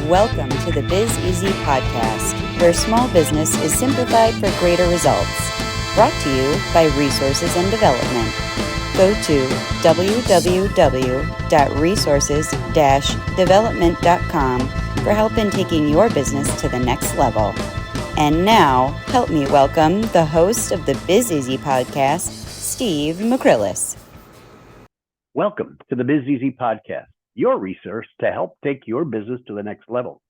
Welcome to the Biz Easy podcast, where small business is simplified for greater results. Brought to you by Resources and Development. Go to www.resources-development.com for help in taking your business to the next level. And now, help me welcome the host of the Biz Easy podcast, Steve McCrillis. Welcome to the Biz Easy podcast, your resource to help take your business to the next level.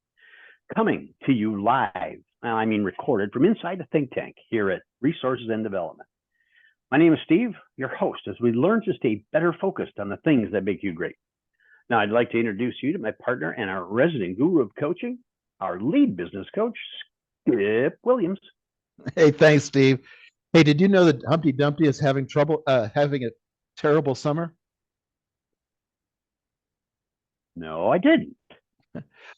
Coming to you live, recorded from inside the think tank here at Resources and Development. My name is Steve, your host, as we learn to stay better focused on the things that make you great. Now, I'd like to introduce you to my partner and our resident guru of coaching, our lead business coach, Skip Williams. Hey, thanks, Steve. Hey, did you know that Humpty Dumpty is having trouble having a terrible summer? No, I didn't.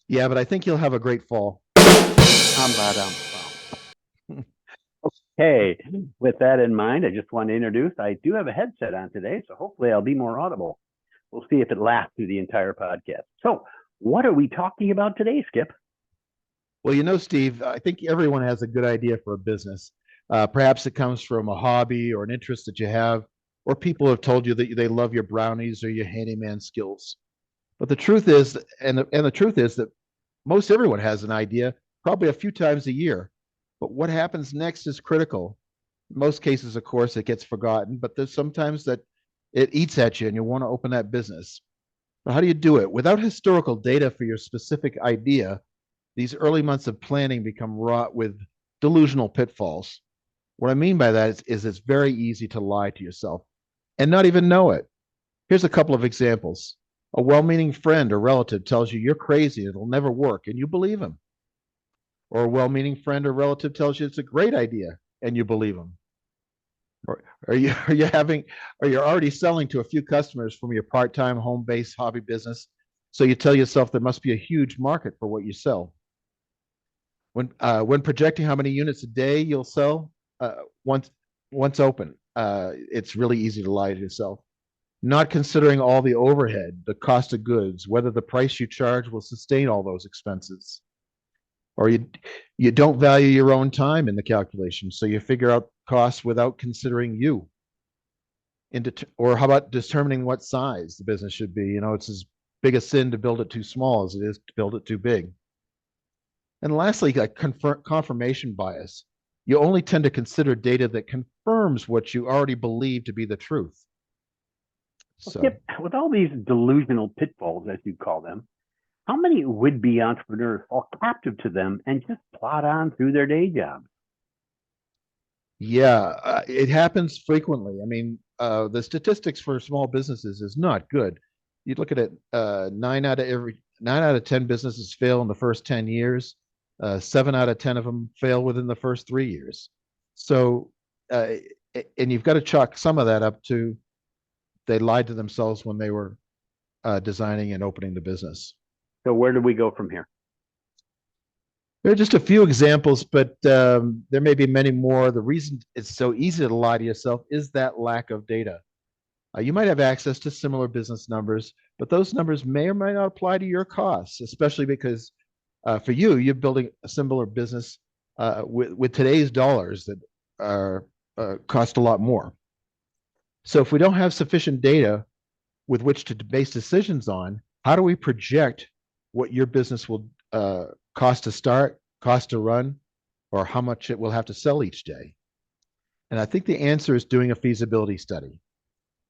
Yeah, but I think you'll have a great fall. Okay, with that in mind, I just want to introduce, I do have a headset on today, so hopefully I'll be more audible. We'll see if it lasts through the entire podcast. So what are we talking about today, Skip? Well, you know, Steve, I think everyone has a good idea for a business. Perhaps it comes from a hobby or an interest that you have, or people have told you that they love your brownies or your handyman skills. But the truth is, and the truth is that most everyone has an idea, probably a few times a year. But what happens next is critical. In most cases, of course, it gets forgotten, but there's sometimes that it eats at you and you want to open that business. So how do you do it? Without historical data for your specific idea, these early months of planning become wrought with delusional pitfalls. What I mean by that is it's very easy to lie to yourself and not even know it. Here's a couple of examples. A well-meaning friend or relative tells you you're crazy, it'll never work, and you believe him. Or a well-meaning friend or relative tells you it's a great idea, and you believe him. Or are you already selling to a few customers from your part-time home-based hobby business, so you tell yourself there must be a huge market for what you sell. When projecting how many units a day you'll sell once open, it's really easy to lie to yourself. Not considering all the overhead, the cost of goods, whether the price you charge will sustain all those expenses. Or you don't value your own time in the calculation, so you figure out costs without considering you. Or how about determining what size the business should be? You know, it's as big a sin to build it too small as it is to build it too big. And lastly, confirmation bias. You only tend to consider data that confirms what you already believe to be the truth. So, Skip, with all these delusional pitfalls, as you call them, how many would-be entrepreneurs fall captive to them and just plod on through their day jobs? Yeah, it happens frequently. I mean, the statistics for small businesses is not good. You look at it, 9 out of 10 businesses fail in the first 10 years. 7 out of 10 of them fail within the first 3 years. So, and you've got to chalk some of that up to they lied to themselves when they were designing and opening the business. So where do we go from here? There are just a few examples, but there may be many more. The reason it's so easy to lie to yourself is that lack of data. You might have access to similar business numbers, but those numbers may or may not apply to your costs, especially because for you're building a similar business with today's dollars that are cost a lot more. So if we don't have sufficient data with which to base decisions on, how do we project what your business will cost to start, cost to run, or how much it will have to sell each day? And I think the answer is doing a feasibility study.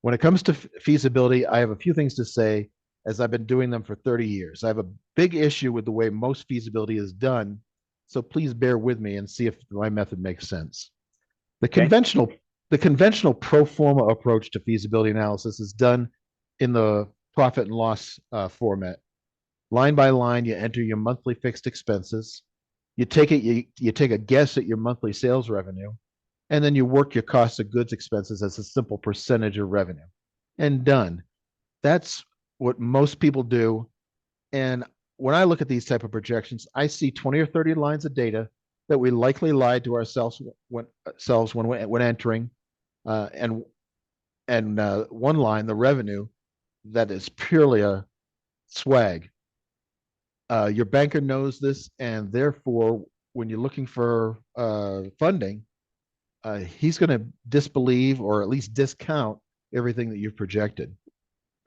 When it comes to feasibility, I have a few things to say, as I've been doing them for 30 years. I have a big issue with the way most feasibility is done, so please bear with me and see if my method makes sense. The conventional pro forma approach to feasibility analysis is done in the profit and loss format. Line by line, you enter your monthly fixed expenses. You take a guess at your monthly sales revenue, and then you work your cost of goods expenses as a simple percentage of revenue. And done. That's what most people do. And when I look at these type of projections, I see 20 or 30 lines of data that we likely lied to ourselves when entering, and one line, the revenue, that is purely a swag. Your banker knows this, and therefore, when you're looking for funding, he's going to disbelieve or at least discount everything that you've projected.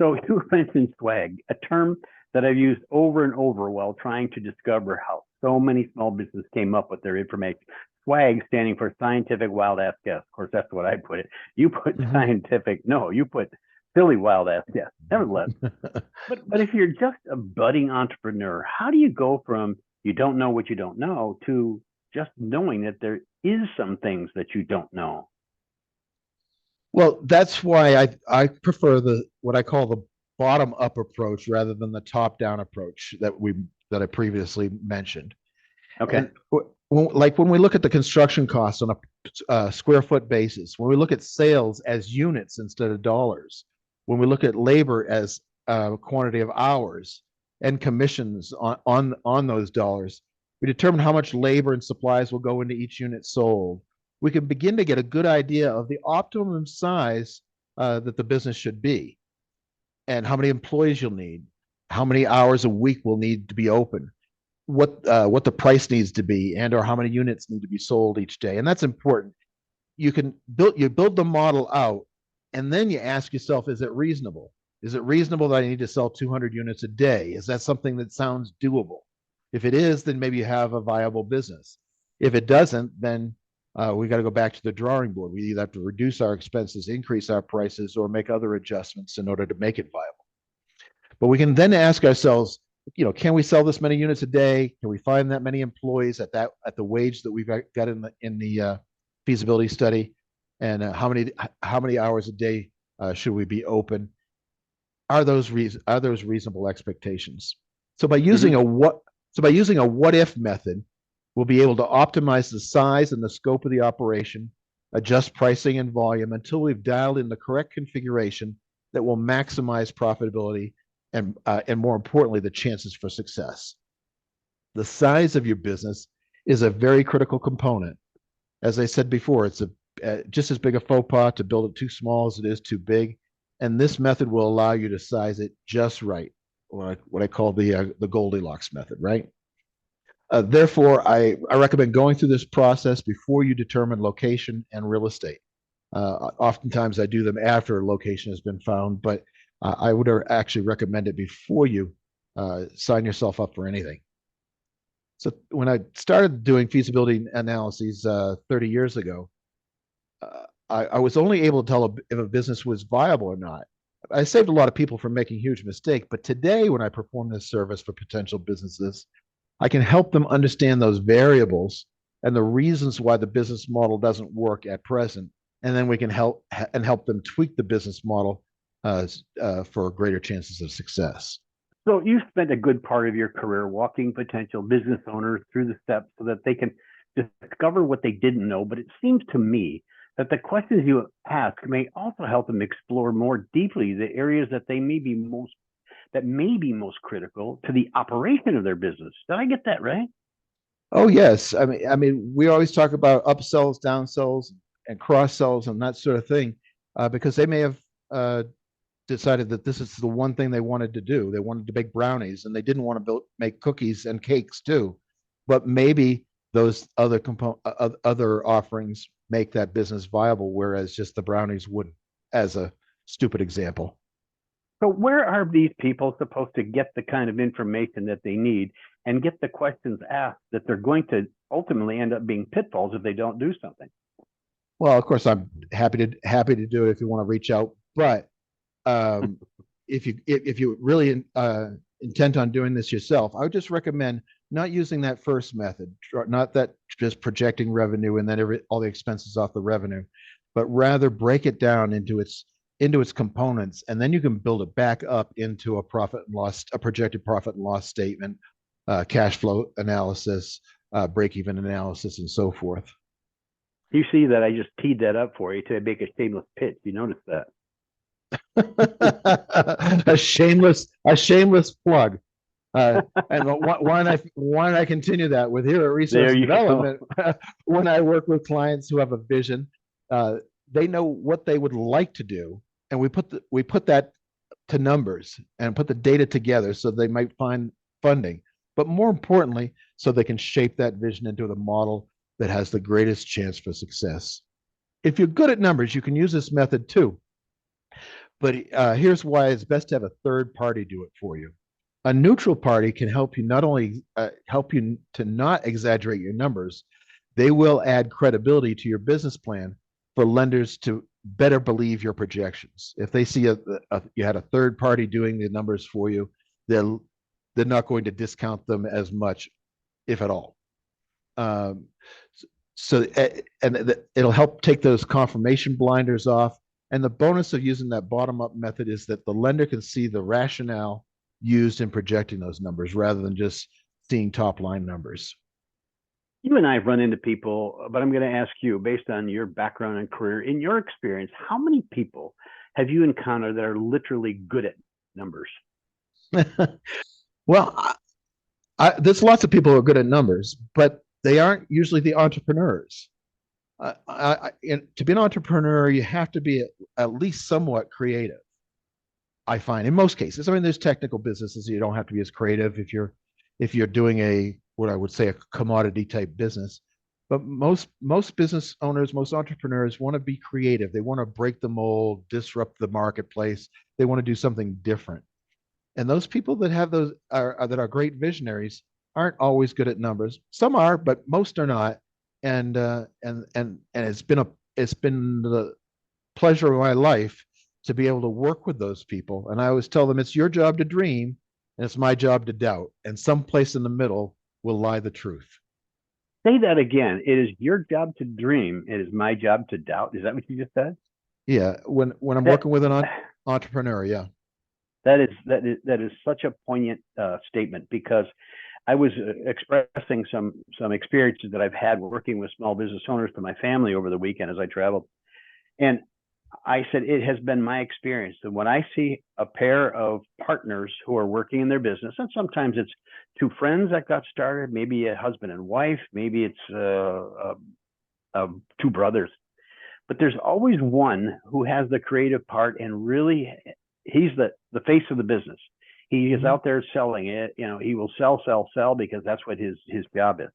So you mentioned swag, a term that I've used over and over while trying to discover how so many small businesses came up with their information. Swag standing for scientific wild ass guess. Of course, that's what I put it. You put scientific. No, you put silly wild ass guess. Nevertheless, but if you're just a budding entrepreneur, how do you go from you don't know what you don't know to just knowing that there is some things that you don't know? Well, that's why I prefer the what I call the bottom up approach rather than the top down approach that I previously mentioned. Okay. And when we look at the construction costs on a square foot basis, when we look at sales as units instead of dollars, when we look at labor as quantity of hours and commissions on those dollars, we determine how much labor and supplies will go into each unit sold. We can begin to get a good idea of the optimum size that the business should be, and how many employees you'll need, how many hours a week will need to be open, what the price needs to be, and or how many units need to be sold each day. And that's important. You build the model out, and then you ask yourself, is it reasonable? Is it reasonable that I need to sell 200 units a day? Is that something that sounds doable? If it is, then maybe you have a viable business. If it doesn't, then we got to go back to the drawing board. We either have to reduce our expenses, increase our prices, or make other adjustments in order to make it viable. But we can then ask ourselves, can we sell this many units a day? Can we find that many employees at the wage that we've got in the feasibility study? And how many hours a day should we be open? Are those reasonable expectations? So by using a what if method, we'll be able to optimize the size and the scope of the operation, adjust pricing and volume until we've dialed in the correct configuration that will maximize profitability and more importantly, the chances for success. The size of your business is a very critical component. As I said before, it's just as big a faux pas to build it too small as it is too big. And this method will allow you to size it just right, what I call the Goldilocks method, right? Therefore, I recommend going through this process before you determine location and real estate. Oftentimes, I do them after location has been found, but I would actually recommend it before you sign yourself up for anything. So when I started doing feasibility analyses 30 years ago, I was only able to tell if a business was viable or not. I saved a lot of people from making huge mistakes, but today when I perform this service for potential businesses, I can help them understand those variables and the reasons why the business model doesn't work at present. And then we can help them tweak the business model for greater chances of success. So you spent a good part of your career walking potential business owners through the steps so that they can discover what they didn't know. But it seems to me that the questions you ask may also help them explore more deeply the areas that may be most critical to the operation of their business. Did I get that right? Oh yes, I mean, we always talk about upsells, downsells, and cross sells, and that sort of thing, because they may have decided that this is the one thing they wanted to do. They wanted to bake brownies, and they didn't want to make cookies and cakes too. But maybe those other offerings make that business viable, whereas just the brownies wouldn't, as a stupid example. So where are these people supposed to get the kind of information that they need and get the questions asked that they're going to ultimately end up being pitfalls if they don't do something? Well, of course, I'm happy to do it if you want to reach out. But if you really intent on doing this yourself, I would just recommend not using that first method, not that just projecting revenue and then all the expenses off the revenue, but rather break it down into its components, and then you can build it back up into a projected profit and loss statement, cash flow analysis, break-even analysis, and so forth. You see that I just teed that up for you to make a shameless pitch. You notice that? a shameless plug. And why don't I continue that with here at Research Development? When I work with clients who have a vision, they know what they would like to do, and we put that to numbers and put the data together so they might find funding. but more importantly, so they can shape that vision into the model that has the greatest chance for success. If you're good at numbers, you can use this method too. But here's why it's best to have a third party do it for you. A neutral party can help you not only help you to not exaggerate your numbers, they will add credibility to your business plan for lenders to better believe your projections. If they see you had a third party doing the numbers for you, they're not going to discount them as much, if at all. It'll help take those confirmation blinders off. And the bonus of using that bottom up method is that the lender can see the rationale used in projecting those numbers rather than just seeing top line numbers. You and I have run into people, but I'm going to ask you, based on your background and career, in your experience, how many people have you encountered that are literally good at numbers? Well, there's lots of people who are good at numbers, but they aren't usually the entrepreneurs. To be an entrepreneur, you have to be at least somewhat creative. I find in most cases. I mean, there's technical businesses you don't have to be as creative if you're doing what I would say a commodity type business. But most business owners, most entrepreneurs want to be creative. They want to break the mold, disrupt the marketplace. They want to do something different. And those people that have those that are great visionaries aren't always good at numbers. Some are, but most are not. And it's been the pleasure of my life to be able to work with those people. And I always tell them it's your job to dream and it's my job to doubt. And someplace in the middle will lie the truth. Say that again. It is your job to dream. It is my job to doubt. Is that what you just said? Yeah. When I'm working with an entrepreneur, yeah. That is such a poignant statement, because I was expressing some experiences that I've had working with small business owners to my family over the weekend as I traveled. And I said, it has been my experience that when I see a pair of partners who are working in their business, and sometimes it's two friends that got started, maybe a husband and wife, maybe it's two brothers, but there's always one who has the creative part, and really he's the face of the business. He is out there selling it. He will sell because that's what his job is.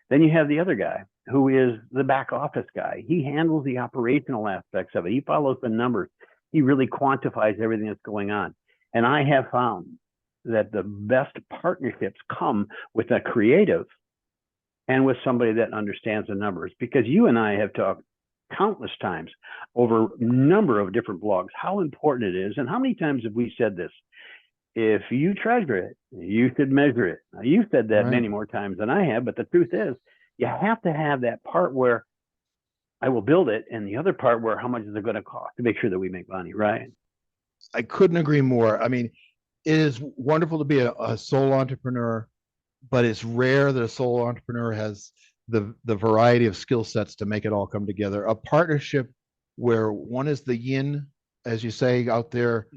Then you have the other guy who is the back office guy. He handles the operational aspects of it. He follows the numbers. He really quantifies everything that's going on. And I have found that the best partnerships come with a creative and with somebody that understands the numbers, because you and I have talked countless times over a number of different blogs how important it is. And how many times have we said this? If you treasure it, you should measure it. Now, you've said that many more times than I have, but the truth is, you have to have that part where I will build it, and the other part where how much is it going to cost to make sure that we make money, right? I couldn't agree more. I mean, it is wonderful to be a sole entrepreneur, but it's rare that a sole entrepreneur has the variety of skill sets to make it all come together. A partnership where one is the yin, as you say, out there,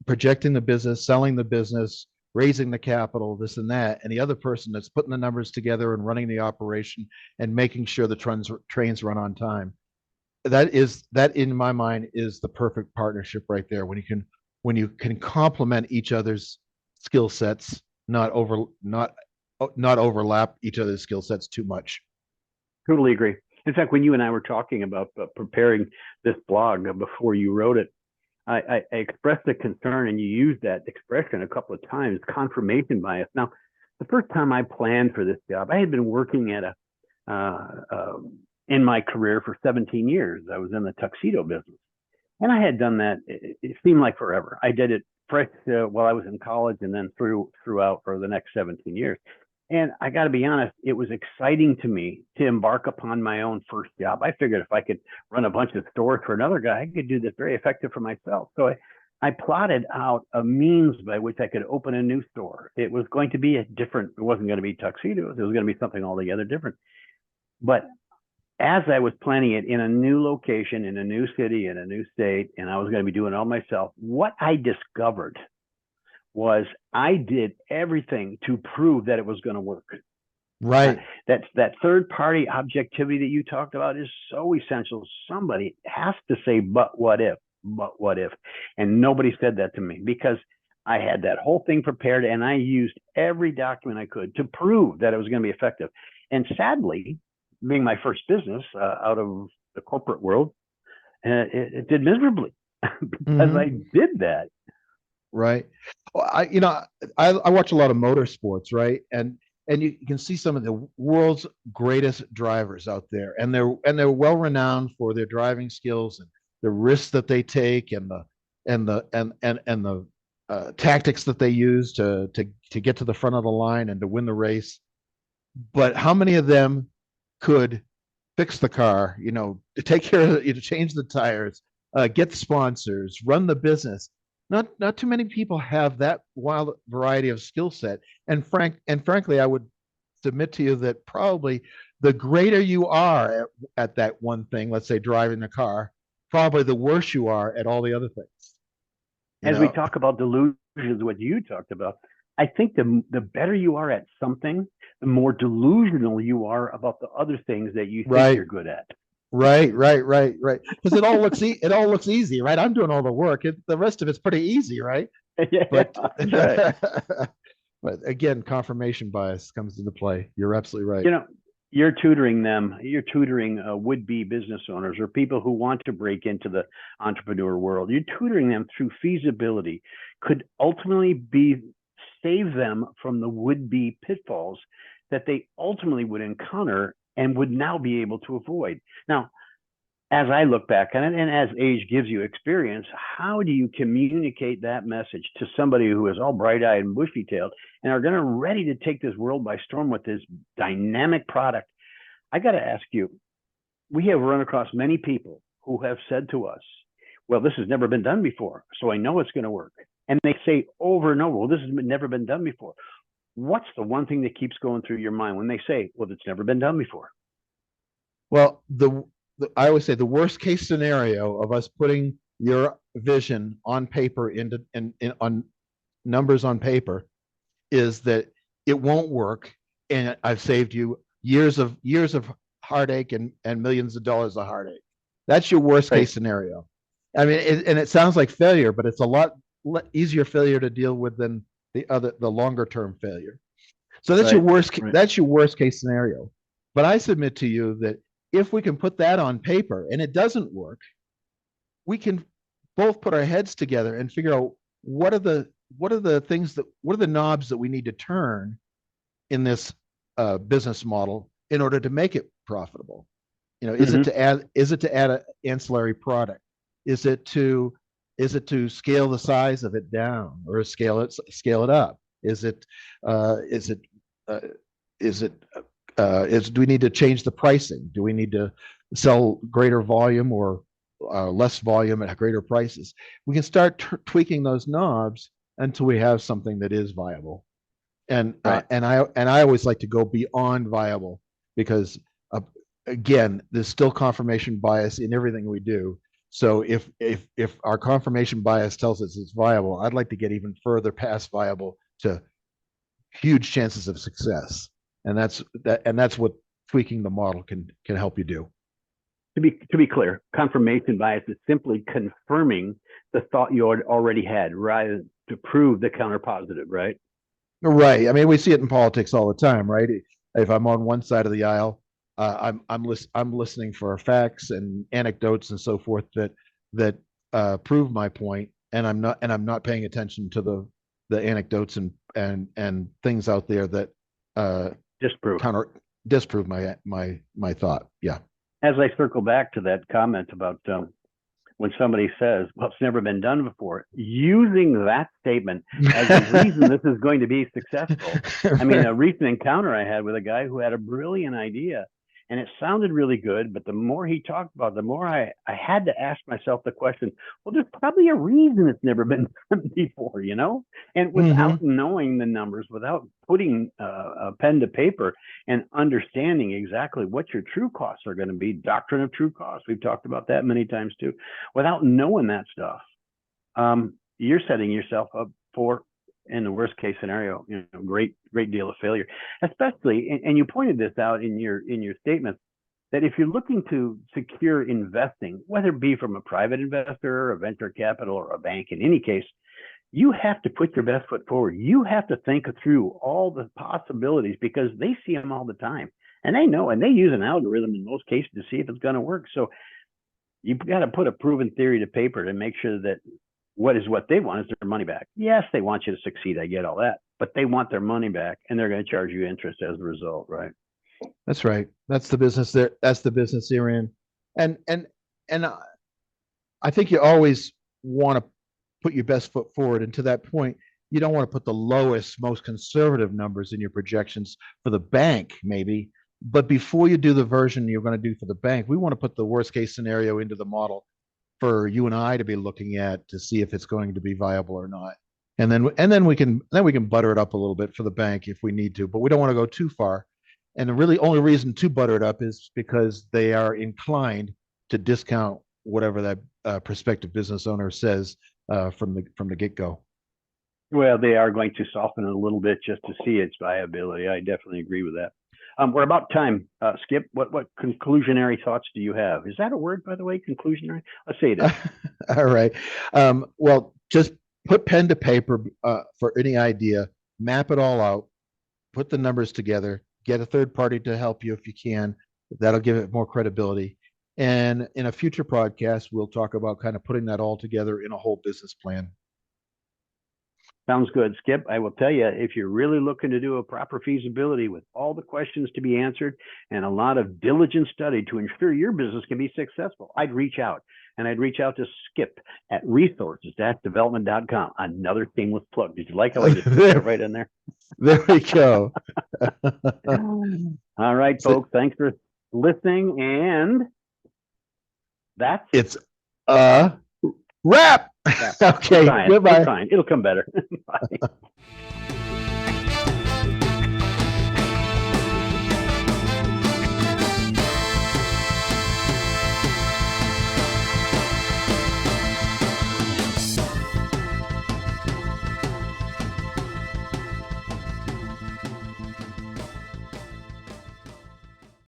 projecting the business, selling the business, raising the capital, this and that, and the other person that's putting the numbers together and running the operation and making sure the trains run on time. That in my mind is the perfect partnership right there, when you can complement each other's skill sets, not overlap each other's skill sets too much. Totally agree. In fact, when you and I were talking about preparing this blog before you wrote it, I expressed a concern, and you used that expression a couple of times, confirmation bias. Now, the first time I planned for this job, I had been working in my career for 17 years. I was in the tuxedo business, and I had done that. It seemed like forever. I did it fresh while I was in college, and then throughout for the next 17 years. And I got to be honest, it was exciting to me to embark upon my own first job. I figured if I could run a bunch of stores for another guy, I could do this very effective for myself. So I plotted out a means by which I could open a new store. It was going to be it wasn't going to be tuxedos. It was going to be something altogether different. But as I was planning it in a new location, in a new city, in a new state, and I was going to be doing it all myself, what I discovered was I did everything to prove that it was going to work. Right. That third party objectivity that you talked about is so essential. Somebody has to say, but what if? And nobody said that to me, because I had that whole thing prepared, and I used every document I could to prove that it was going to be effective. And sadly, being my first business out of the corporate world, it did miserably because I did that. Right. Well, I watch a lot of motorsports, right? And you can see some of the world's greatest drivers out there, and they're well renowned for their driving skills and the risks that they take and the tactics that they use to get to the front of the line and to win the race. But how many of them could fix the car, to take care of it, to change the tires, get sponsors, run the business? Not too many people have that wild variety of skill set. And frankly, I would submit to you that probably the greater you are at that one thing, let's say driving the car, probably the worse you are at all the other things. You As we know, talk about delusions, what you talked about, I think the better you are at something, the more delusional you are about the other things that you think right, you're good at. right. Because it all looks easy, right? I'm doing all the work. The rest of it's pretty easy, right? Yeah, But that's right. but again, confirmation bias comes into play. You're absolutely right. You know, you're tutoring them. You're tutoring would-be business owners or people who want to break into the entrepreneur world. You're tutoring them through feasibility. Could ultimately be save them from the would-be pitfalls that they ultimately would encounter and would now be able to avoid. Now, as I look back on it, and as age gives you experience, how do you communicate that message to somebody who is all bright-eyed and bushy-tailed and are going to ready to take this world by storm with this dynamic product? I got to ask you, we have run across many people who have said to us, well, this has never been done before, so I know it's going to work. And they say over and over, well, this has never been done before. What's the one thing that keeps going through your mind when they say, well, it's never been done before? Well, I always say the worst case scenario of us putting your vision on paper on numbers on paper is that it won't work, and I've saved you years of heartache and millions of dollars of heartache. That's your worst Right. case scenario. I mean, and it sounds like failure, but it's a lot easier failure to deal with than the longer term failure. So that's your Right. worst Right. that's your worst case scenario. But I submit to you that if we can put that on paper and it doesn't work, we can both put our heads together and figure out what are the knobs that we need to turn in this business model in order to make it profitable. Mm-hmm. Is it to add an ancillary product? Is it to scale the size of it down or scale it up? Is it is it uh, is it do we need to change the pricing? Do we need to sell greater volume or less volume at greater prices? We can start tweaking those knobs until we have something that is viable. And Right. I always like to go beyond viable because uh, again, there's still confirmation bias in everything we do. So if our confirmation bias tells us it's viable, I'd like to get even further past viable to huge chances of success. And that's what tweaking the model can help you do. To be clear, confirmation bias is simply confirming the thought you already had, rather to prove the counter positive, right? Right. I mean, we see it in politics all the time, right? If I'm on one side of the aisle, I'm listening for facts and anecdotes and so forth that prove my point, and I'm not paying attention to the anecdotes and things out there that uh, Disprove. counter disprove my thought. Yeah. As I circle back to that comment about when somebody says, well, it's never been done before, using that statement as the reason this is going to be successful. I mean, a recent encounter I had with a guy who had a brilliant idea and it sounded really good, but the more he talked about it, the more I had to ask myself the question, well, there's probably a reason it's never been done before, you know? And hmm without knowing the numbers, without putting a pen to paper and understanding exactly what your true costs are going to be, doctrine of true costs, we've talked about that many times too. Without knowing that stuff, you're setting yourself up for, in the worst case scenario, great deal of failure. Especially, and you pointed this out in your statements, that if you're looking to secure investing, whether it be from a private investor, a venture capital, or a bank, in any case, you have to put your best foot forward. You have to think through all the possibilities because they see them all the time. And they know, and they use an algorithm in most cases to see if it's going to work. So you've got to put a proven theory to paper to make sure that what they want is their money back. Yes, they want you to succeed. I get all that, but they want their money back, and they're going to charge you interest as a result, right? That's right. That's the business there. That's the business you're in. And I think you always want to put your best foot forward. And to that point, you don't want to put the lowest, most conservative numbers in your projections for the bank, maybe. But before you do the version you're going to do for the bank, we want to put the worst case scenario into the model for you and I to be looking at to see if it's going to be viable or not. And then we can butter it up a little bit for the bank if we need to, but we don't want to go too far. And the really only reason to butter it up is because they are inclined to discount whatever that prospective business owner says from the get-go. Well, they are going to soften it a little bit just to see its viability. I definitely agree with that. We're about time. Skip, what conclusionary thoughts do you have? Is that a word, by the way, conclusionary? Let's say it is. All right. Well, just put pen to paper for any idea, map it all out, put the numbers together, get a third party to help you if you can. That'll give it more credibility. And in a future podcast, we'll talk about kind of putting that all together in a whole business plan. Sounds good, Skip. I will tell you, if you're really looking to do a proper feasibility with all the questions to be answered and a lot of diligent study to ensure your business can be successful, I'd reach out. And I'd reach out to Skip at resources-development.com. Another shameless plug. Did you like how I just put that right in there? There we go. All right, folks. Thanks for listening. And it's a wrap. Okay, goodbye. It'll come better. Bye.